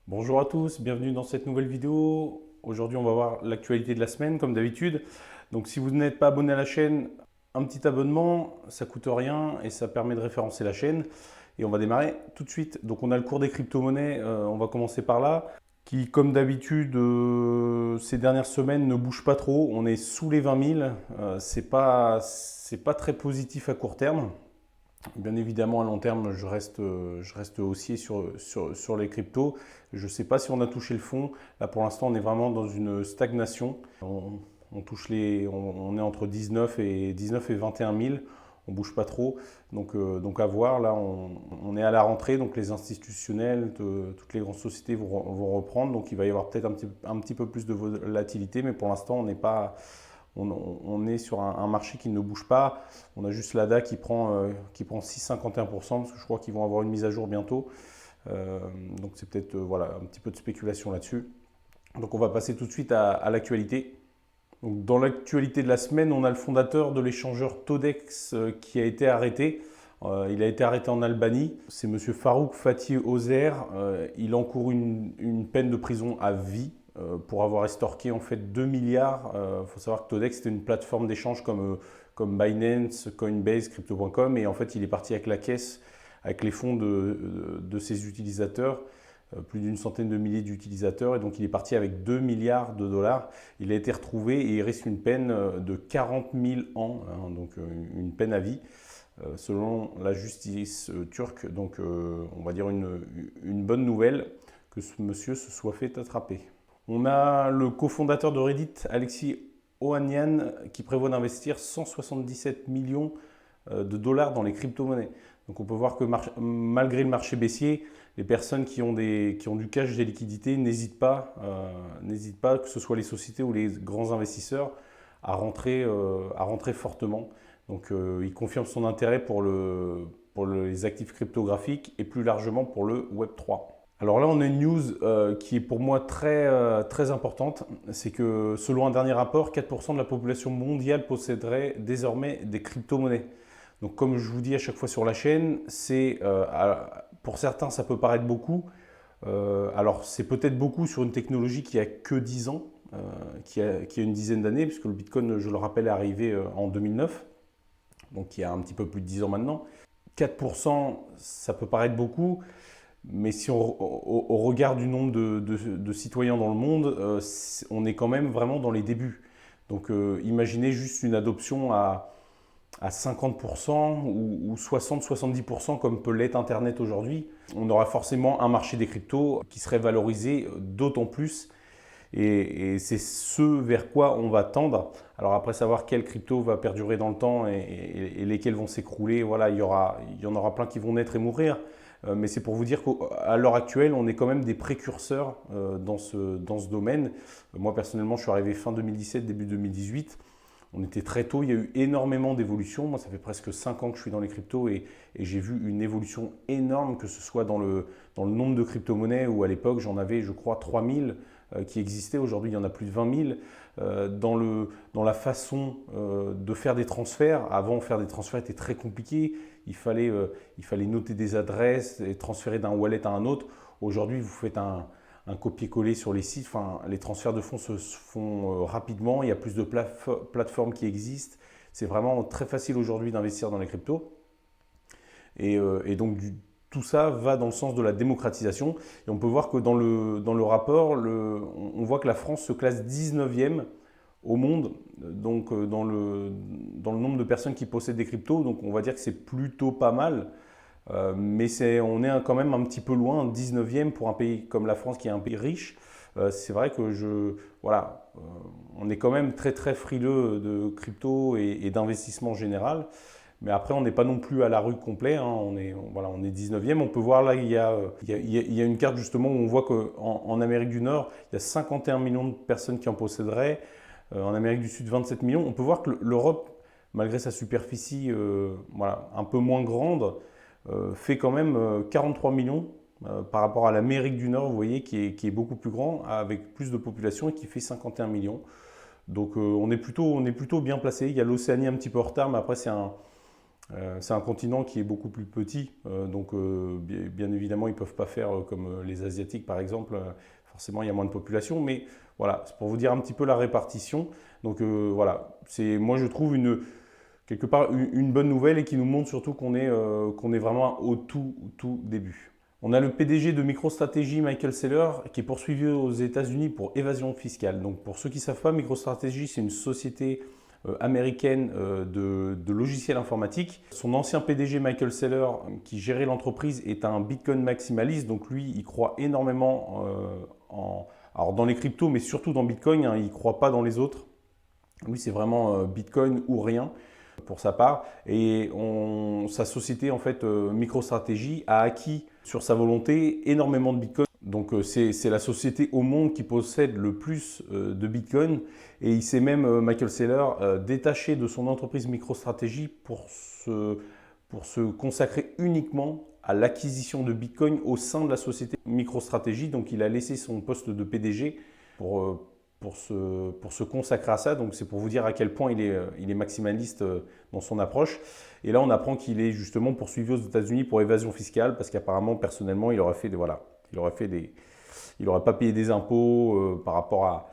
Bonjour à tous, bienvenue dans cette nouvelle vidéo. Aujourd'hui, on va voir l'actualité de la semaine, comme d'habitude. Donc, si vous n'êtes pas abonné à la chaîne, un petit abonnement, ça coûte rien et ça permet de référencer la chaîne. Et on va démarrer tout de suite. Donc, on a le cours des crypto-monnaies, on va commencer par là, qui, comme d'habitude, ces dernières semaines ne bouge pas trop. On est sous les 20 000. C'est pas très positif à court terme. Bien évidemment, à long terme, je reste haussier sur les cryptos. Je ne sais pas si on a touché le fond. Là, pour l'instant, on est vraiment dans une stagnation. On est entre 19 et 21 000. On bouge pas trop. Donc à voir. Là, on est à la rentrée. Donc les institutionnels, toutes les grandes sociétés vont reprendre. Donc il va y avoir peut-être un petit peu plus de volatilité. Mais pour l'instant, on n'est pas on est sur un marché qui ne bouge pas. On a juste l'ADA qui prend 6,51% parce que je crois qu'ils vont avoir une mise à jour bientôt. Donc c'est peut-être voilà, un petit peu de spéculation là-dessus. Donc on va passer tout de suite à l'actualité. Donc, dans l'actualité de la semaine, on a le fondateur de l'échangeur Todex qui a été arrêté. Il a été arrêté en Albanie. C'est monsieur Farouk Fatih Ozer. Il encourt une peine de prison à vie pour avoir estorqué en fait 2 milliards. Faut savoir que Todex c'était une plateforme d'échange comme Binance, Coinbase, Crypto.com et en fait il est parti avec la caisse, avec les fonds de ses utilisateurs, plus d'une centaine de milliers d'utilisateurs et donc il est parti avec 2 milliards de dollars. Il a été retrouvé et il risque une peine de 40 000 ans, hein, donc une peine à vie. Selon la justice turque, donc on va dire une bonne nouvelle que ce monsieur se soit fait attraper. On a le cofondateur de Reddit, Alexis Ohanian, qui prévoit d'investir 177 millions de dollars dans les crypto-monnaies. Donc on peut voir que malgré le marché baissier, les personnes qui ont du cash, des liquidités, n'hésitent pas, que ce soit les sociétés ou les grands investisseurs, à rentrer fortement. Donc il confirme son intérêt pour les actifs cryptographiques et plus largement pour le Web3. Alors là, on a une news qui est pour moi très importante. C'est que selon un dernier rapport, 4% de la population mondiale posséderait désormais des crypto-monnaies. Donc comme je vous dis à chaque fois sur la chaîne, pour certains ça peut paraître beaucoup. Alors c'est peut-être beaucoup sur une technologie qui a que 10 ans, qui a une dizaine d'années, puisque le Bitcoin, je le rappelle, est arrivé en 2009, donc il y a un petit peu plus de 10 ans maintenant. 4%, ça peut paraître beaucoup. Mais si au regard du nombre de citoyens dans le monde, on est quand même vraiment dans les débuts. Donc imaginez juste une adoption à 50% ou 60-70% comme peut l'être Internet aujourd'hui. On aura forcément un marché des cryptos qui serait valorisé d'autant plus. Et c'est ce vers quoi on va tendre. Alors après savoir quelle crypto va perdurer dans le temps et lesquelles vont s'écrouler, voilà, il y en aura plein qui vont naître et mourir. Mais c'est pour vous dire qu'à l'heure actuelle, on est quand même des précurseurs dans ce domaine. Moi personnellement, je suis arrivé fin 2017, début 2018. On était très tôt, il y a eu énormément d'évolutions. Moi, ça fait presque 5 ans que je suis dans les cryptos et j'ai vu une évolution énorme, que ce soit dans le nombre de crypto-monnaies où à l'époque j'en avais, je crois, 3000 qui existaient. Aujourd'hui, il y en a plus de 20 000. Dans la façon de faire des transferts, avant, faire des transferts était très compliqué. Il fallait noter des adresses et transférer d'un wallet à un autre. Aujourd'hui, vous faites un copier-coller sur les sites. Enfin, les transferts de fonds se font rapidement. Il y a plus de plateformes qui existent. C'est vraiment très facile aujourd'hui d'investir dans les cryptos. Et donc, tout ça va dans le sens de la démocratisation. Et on peut voir que dans le rapport, on voit que la France se classe 19e au monde, donc dans le nombre de personnes qui possèdent des cryptos. Donc on va dire que c'est plutôt pas mal. Mais on est quand même un petit peu loin, 19e pour un pays comme la France qui est un pays riche. C'est vrai que voilà, on est quand même très très frileux de crypto et d'investissement en général. Mais après, on n'est pas non plus à la rue complet, hein. Voilà, on est 19e. On peut voir là, il y a une carte justement où on voit qu'en Amérique du Nord, il y a 51 millions de personnes qui en posséderaient. En Amérique du Sud, 27 millions. On peut voir que l'Europe, malgré sa superficie voilà, un peu moins grande, fait quand même 43 millions par rapport à l'Amérique du Nord, vous voyez, qui est beaucoup plus grand, avec plus de population et qui fait 51 millions. Donc on est plutôt bien placé. Il y a l'Océanie un petit peu en retard, mais après c'est C'est un continent qui est beaucoup plus petit, donc bien évidemment ils ne peuvent pas faire comme les Asiatiques par exemple, forcément il y a moins de population, mais voilà, c'est pour vous dire un petit peu la répartition. Donc voilà, moi je trouve quelque part une bonne nouvelle et qui nous montre surtout qu'on est vraiment au tout début. On a le PDG de MicroStrategy, Michael Saylor, qui est poursuivi aux États-Unis pour évasion fiscale. Donc pour ceux qui ne savent pas, MicroStrategy, c'est une société américaine de logiciels informatiques. Son ancien PDG, Michael Saylor, qui gérait l'entreprise, est un Bitcoin maximaliste. Donc lui, il croit énormément alors dans les cryptos, mais surtout dans Bitcoin. Hein, il ne croit pas dans les autres. Lui, c'est vraiment Bitcoin ou rien pour sa part. Et sa société, en fait, MicroStrategy, a acquis sur sa volonté énormément de Bitcoin. Donc c'est la société au monde qui possède le plus de Bitcoin. Et il s'est même, Michael Saylor, détaché de son entreprise MicroStrategy pour se consacrer uniquement à l'acquisition de Bitcoin au sein de la société MicroStrategy. Donc il a laissé son poste de PDG pour se consacrer à ça. Donc c'est pour vous dire à quel point il est maximaliste dans son approche. Et là, on apprend qu'il est justement poursuivi aux États-Unis pour évasion fiscale parce qu'apparemment, personnellement, il aurait pas payé des impôts par rapport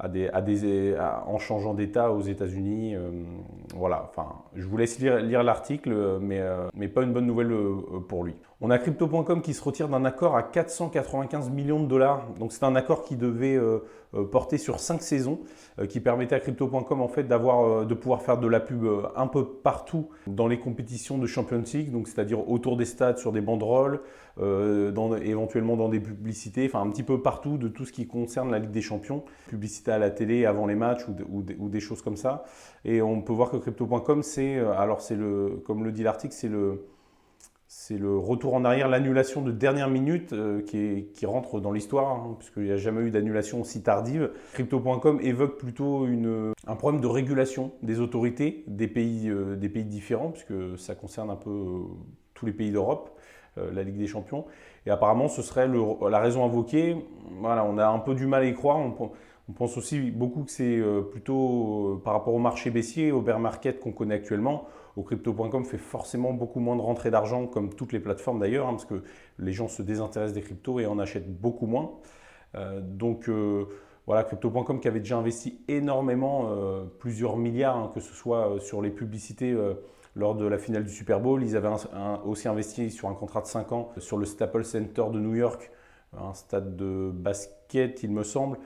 en changeant d'État aux États-Unis. Voilà, enfin, je vous laisse lire l'article, mais pas une bonne nouvelle pour lui. On a Crypto.com qui se retire d'un accord à 495 millions de dollars. Donc c'est un accord qui devait porter sur 5 saisons, qui permettait à Crypto.com en fait de pouvoir faire de la pub un peu partout dans les compétitions de Champions League, donc c'est-à-dire autour des stades, sur des banderoles, éventuellement dans des publicités, enfin un petit peu partout de tout ce qui concerne la Ligue des Champions, publicité à la télé avant les matchs ou des choses comme ça. Et on peut voir que Crypto.com, comme le dit l'article, c'est le retour en arrière, l'annulation de dernière minute qui rentre dans l'histoire, hein, puisqu'il n'y a jamais eu d'annulation aussi tardive. Crypto.com évoque plutôt un problème de régulation des autorités des pays différents, puisque ça concerne un peu tous les pays d'Europe, la Ligue des Champions. Et apparemment, ce serait la raison invoquée. Voilà, on a un peu du mal à y croire. On pense aussi beaucoup que c'est plutôt par rapport au marché baissier, au bear market qu'on connaît actuellement, où Crypto.com fait forcément beaucoup moins de rentrées d'argent, comme toutes les plateformes d'ailleurs, hein, parce que les gens se désintéressent des cryptos et en achètent beaucoup moins. Donc voilà, Crypto.com qui avait déjà investi énormément, plusieurs milliards, hein, que ce soit sur les publicités lors de la finale du Super Bowl. Ils avaient aussi investi sur un contrat de 5 ans sur le Staples Center de New York, un stade de basket, il me semble.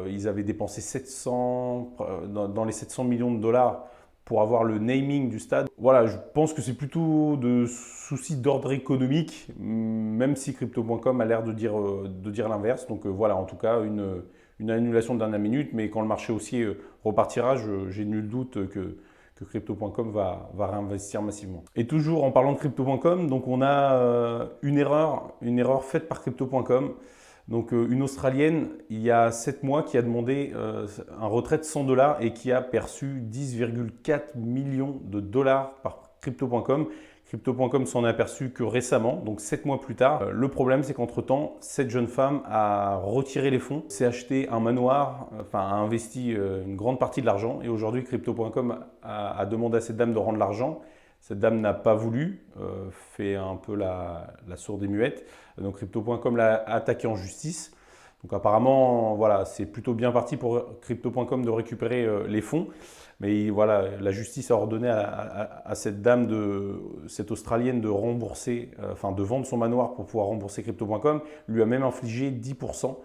Ils avaient dépensé dans les 700 millions de dollars pour avoir le naming du stade. Voilà, je pense que c'est plutôt de soucis d'ordre économique, même si Crypto.com a l'air de dire l'inverse. Donc voilà, en tout cas, une annulation de dernière minute, mais quand le marché haussier repartira, j'ai nul doute que Crypto.com va réinvestir massivement. Et toujours en parlant de Crypto.com, donc on a une erreur faite par Crypto.com. Donc une Australienne, il y a 7 mois, qui a demandé un retrait de 100 $ et qui a perçu 10,4 millions de dollars par Crypto.com. Crypto.com s'en est aperçu que récemment, donc 7 mois plus tard. Le problème, c'est qu'entre-temps, cette jeune femme a retiré les fonds, s'est acheté un manoir, a investi une grande partie de l'argent. Et aujourd'hui, Crypto.com a demandé à cette dame de rendre l'argent. Cette dame n'a pas voulu, fait un peu la sourde et muette. Donc Crypto.com l'a attaqué en justice. Donc apparemment, voilà, c'est plutôt bien parti pour Crypto.com de récupérer les fonds. Mais voilà, la justice a ordonné à cette dame, cette Australienne, de rembourser, de vendre son manoir pour pouvoir rembourser Crypto.com. Lui a même infligé 10%.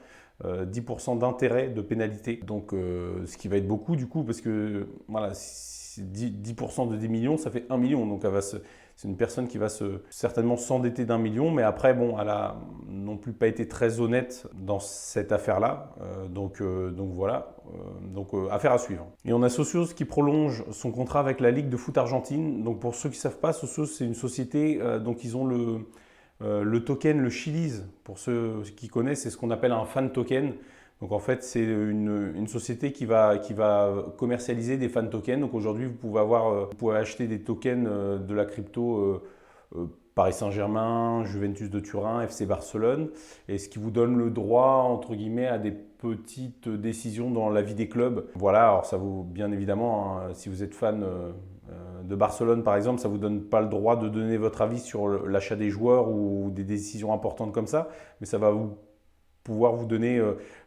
10% d'intérêt de pénalité. Donc ce qui va être beaucoup du coup, parce que voilà, 10% de 10 millions, ça fait 1 million. Donc c'est une personne qui va certainement s'endetter d'1 million, mais après, bon, elle a non plus pas été très honnête dans cette affaire-là. Donc voilà, affaire à suivre. Et on a Socios qui prolonge son contrat avec la Ligue de foot argentine. Donc pour ceux qui ne savent pas, Socios, c'est une société, donc ils ont le token, le Chiliz, pour ceux qui connaissent, c'est ce qu'on appelle un fan token. Donc en fait, c'est une société qui va commercialiser des fan tokens. Donc aujourd'hui, vous pouvez acheter des tokens de la crypto Paris Saint-Germain, Juventus de Turin, FC Barcelone, et ce qui vous donne le droit, entre guillemets, à des petites décisions dans la vie des clubs. Voilà, alors ça vaut bien évidemment, hein, si vous êtes fan de Barcelone par exemple, ça ne vous donne pas le droit de donner votre avis sur l'achat des joueurs ou des décisions importantes comme ça, mais ça va pouvoir vous donner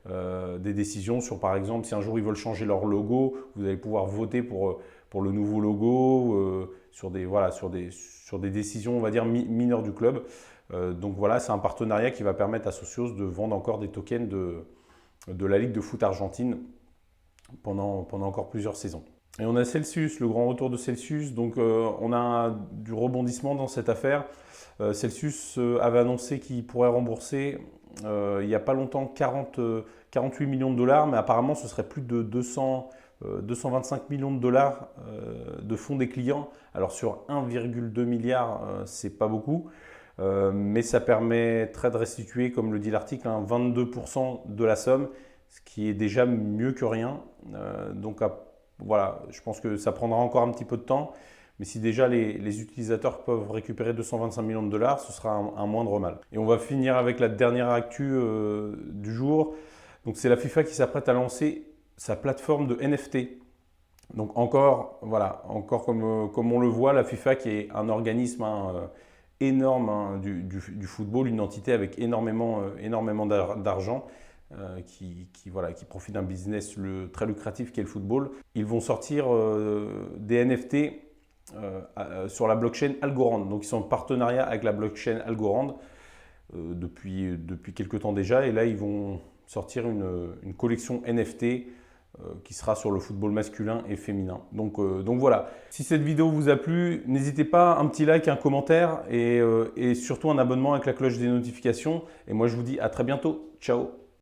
des décisions sur, par exemple, si un jour ils veulent changer leur logo, vous allez pouvoir voter pour le nouveau logo, sur des décisions, on va dire, mineures du club. Donc voilà, c'est un partenariat qui va permettre à Socios de vendre encore des tokens de la Ligue de foot argentine pendant encore plusieurs saisons. Et on a Celsius, le grand retour de Celsius. Donc on a du rebondissement dans cette affaire. Celsius avait annoncé qu'il pourrait rembourser il n'y a pas longtemps 48 millions de dollars, mais apparemment ce serait plus de 225 millions de dollars de fonds des clients. Alors sur 1,2 milliard, c'est pas beaucoup, mais ça permettrait de restituer, comme le dit l'article, 22% de la somme, ce qui est déjà mieux que rien. Donc voilà, je pense que ça prendra encore un petit peu de temps, mais si déjà les utilisateurs peuvent récupérer 225 millions de dollars, ce sera un moindre mal. Et on va finir avec la dernière actu du jour. Donc c'est la FIFA qui s'apprête à lancer sa plateforme de NFT. Donc encore comme on le voit, la FIFA qui est un organisme énorme du football, une entité avec énormément d'argent, qui profite d'un business très lucratif qui est le football. Ils vont sortir des NFT sur la blockchain Algorand. Donc ils sont en partenariat avec la blockchain Algorand depuis quelques temps déjà. Et là, ils vont sortir une collection NFT qui sera sur le football masculin et féminin. Donc voilà, si cette vidéo vous a plu, n'hésitez pas, un petit like, un commentaire et surtout un abonnement avec la cloche des notifications. Et moi, je vous dis à très bientôt. Ciao!